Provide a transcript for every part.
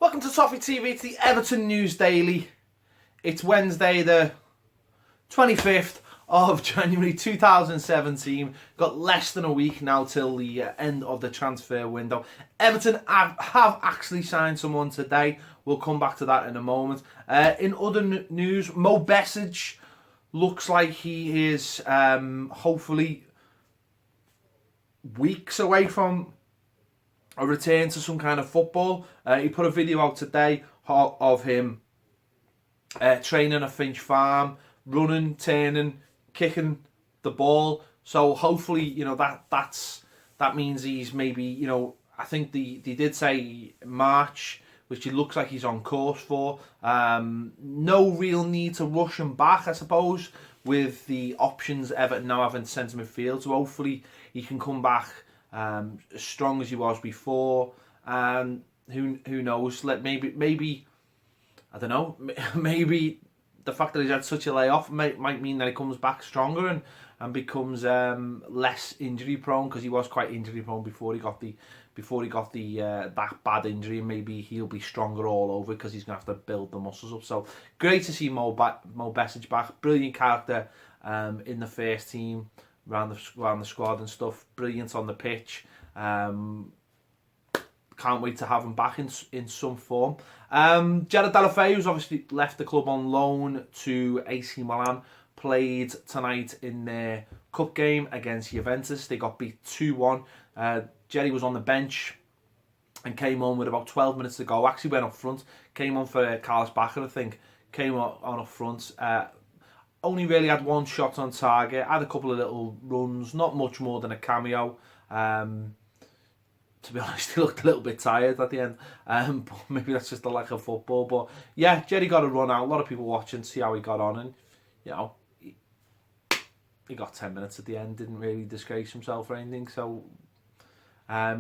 Welcome to Toffee TV, it's the Everton News Daily. It's Wednesday the 25th of January 2017. Got less than a week now till the end of the transfer window. Everton have actually signed someone today. We'll come back to that in a moment. In other news, Mo Besic looks like he is hopefully weeks away from a return to some kind of football. He put a video out today of him training at Finch Farm, running, turning, kicking the ball. So hopefully, you know, that means he's maybe, you know, I think they did say March, which he looks like he's on course for. No real need to rush him back, I suppose, with the options Everton now having centre midfield. So hopefully he can come back as strong as he was before, and who knows? Maybe I don't know. Maybe the fact that he's had such a layoff might mean that he comes back stronger and becomes less injury prone, because he was quite injury prone before he got the that bad injury, and maybe he'll be stronger all over because he's gonna have to build the muscles up. So great to see Mo Besic back. Brilliant character in the first team. Around the squad and stuff, brilliant on the pitch. Can't wait to have him back in some form. Jared Deulofeu, who's obviously left the club on loan to AC Milan, played tonight in their cup game against Juventus. They got beat 2-1. Jerry was on the bench and came on with about 12 minutes to go. Actually went up front, came on for Carlos Bacca, I think. Came on up front. Only really had one shot on target, had a couple of little runs, not much more than a cameo. To be honest, he looked a little bit tired at the end, but maybe that's just the lack of football. But yeah, Jerry got a run out, a lot of people watching, see how he got on, and you know, he got 10 minutes at the end, didn't really disgrace himself or anything, so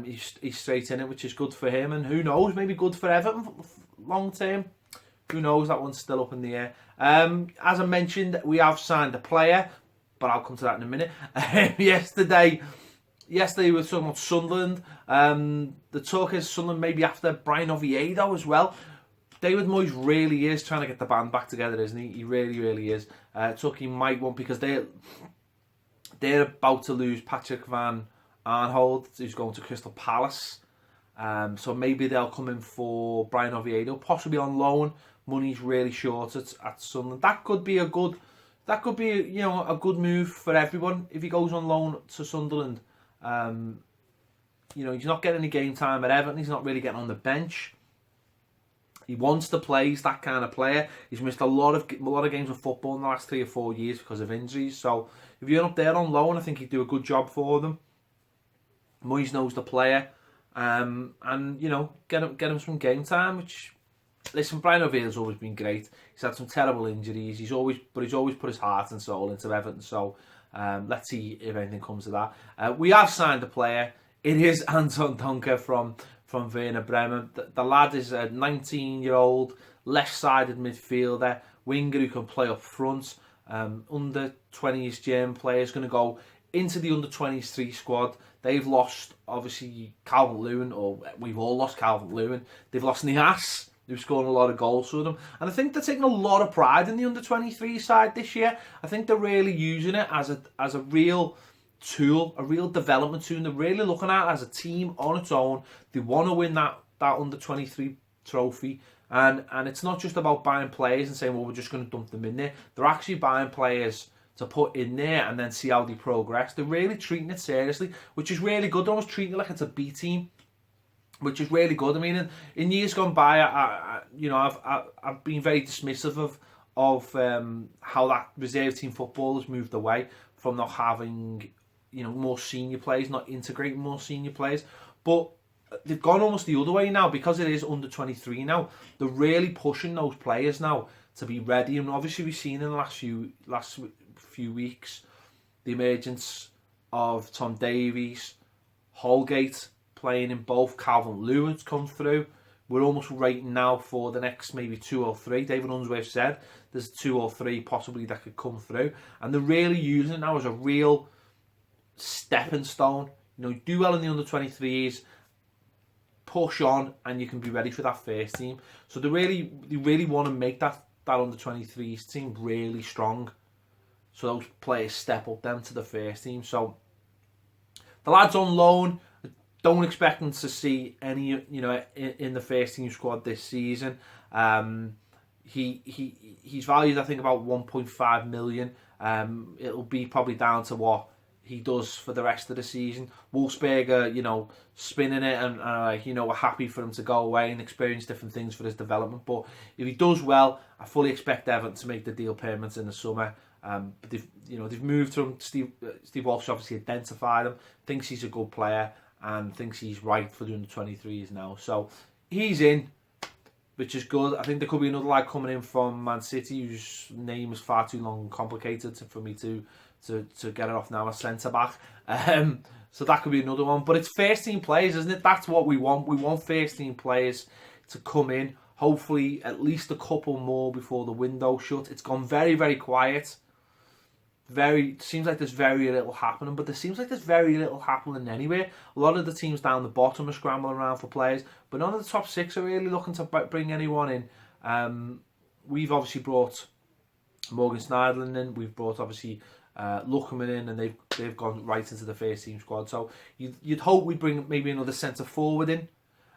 he's straight in it, which is good for him, and who knows, maybe good for Everton long term. Who knows, that one's still up in the air. As I mentioned, we have signed a player, but I'll come to that in a minute. Yesterday we were talking about Sunderland. The talk is Sunderland maybe after Brian Oviedo as well. David Moyes really is trying to get the band back together, isn't he? He really is. He might want, because they're about to lose Patrick Van Aanholt, who's going to Crystal Palace. So maybe they'll come in for Brian Oviedo, possibly on loan. Money's really short at Sunderland. That could be a good move for everyone if he goes on loan to Sunderland. He's not getting any game time at Everton. He's not really getting on the bench. He wants to play. He's that kind of player. He's missed a lot of games of football in the last 3 or 4 years because of injuries. So if you're up there on loan, I think he'd do a good job for them. Moyes knows the player. And get him some game time. Which, listen, Brian Oviedo's always been great. He's had some terrible injuries. He's always put his heart and soul into Everton. So let's see if anything comes to that. We have signed a player. It is Anton Donkor from Werder Bremen. The lad is a 19-year-old left-sided midfielder, winger who can play up front. Under 20s German player, is going to go into the under 23 squad. They've lost, obviously, Calvert-Lewin, or we've all lost Calvert-Lewin. They've lost Nias, who's scoring a lot of goals for them. And I think they're taking a lot of pride in the under-23 side this year. I think they're really using it as a real tool, a real development tool. They're really looking at it as a team on its own. They want to win that under-23 trophy. And it's not just about buying players and saying, well, we're just going to dump them in there. They're actually buying players to put in there and then see how they progress. They're really treating it seriously, which is really good. They're almost treating it like it's a B team, which is really good. I mean, in years gone by, I've been very dismissive of how that reserve team football has moved away from not having, more senior players, not integrating more senior players. But they've gone almost the other way now, because it is under 23 now. They're really pushing those players now to be ready, and obviously we've seen in the last few weeks the emergence of Tom Davies, Holgate playing in both. Calvert-Lewin's come through. We're almost waiting now for the next maybe 2 or 3. David Unsworth said there's 2 or 3 possibly that could come through, and they're really using it now as a real stepping stone. Do well in the under 23s, push on and you can be ready for that first team. So they really want to make that under 23s team really strong. So those players step up them to the first team. So the lads on loan, don't expect them to see any, in the first team squad this season. He's valued, I think, about 1.5 million. It'll be probably down to what he does for the rest of the season. Wolfsberger, spinning it and we're happy for him to go away and experience different things for his development. But if he does well, I fully expect Everton to make the deal permanent in the summer. But they've moved from Steve Walsh. Obviously identified him, thinks he's a good player, and thinks he's right for the under-23s now. So he's in, which is good. I think there could be another lad coming in from Man City whose name is far too long and complicated for me to get it off now, a centre-back. So that could be another one. But it's first-team players, isn't it? That's what we want. We want first-team players to come in. Hopefully at least a couple more before the window shuts. It's gone very, very quiet. Seems like there's very little happening, but there seems like there's very little happening anywhere. A lot of the teams down the bottom are scrambling around for players, but none of the top six are really looking to bring anyone in. We've obviously brought Morgan Schneiderlin in. We've brought obviously Luckerman in, and they've gone right into the first team squad. So you'd hope we'd bring maybe another centre forward in,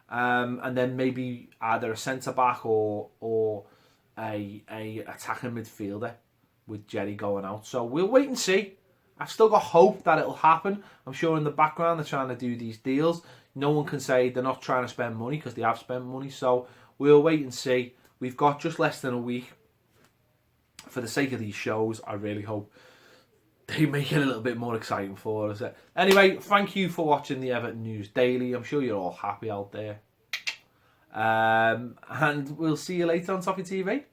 and then maybe either a centre back or a attacking midfielder, with Jerry going out. So we'll wait and see. I've still got hope that it'll happen. I'm sure in the background they're trying to do these deals. No one can say they're not trying to spend money, because they have spent money. So we'll wait and see. We've got just less than a week. For the sake of these shows, I really hope they make it a little bit more exciting for us. Anyway, thank you for watching the Everton News Daily. I'm sure you're all happy out there. And we'll see you later on Toffee TV.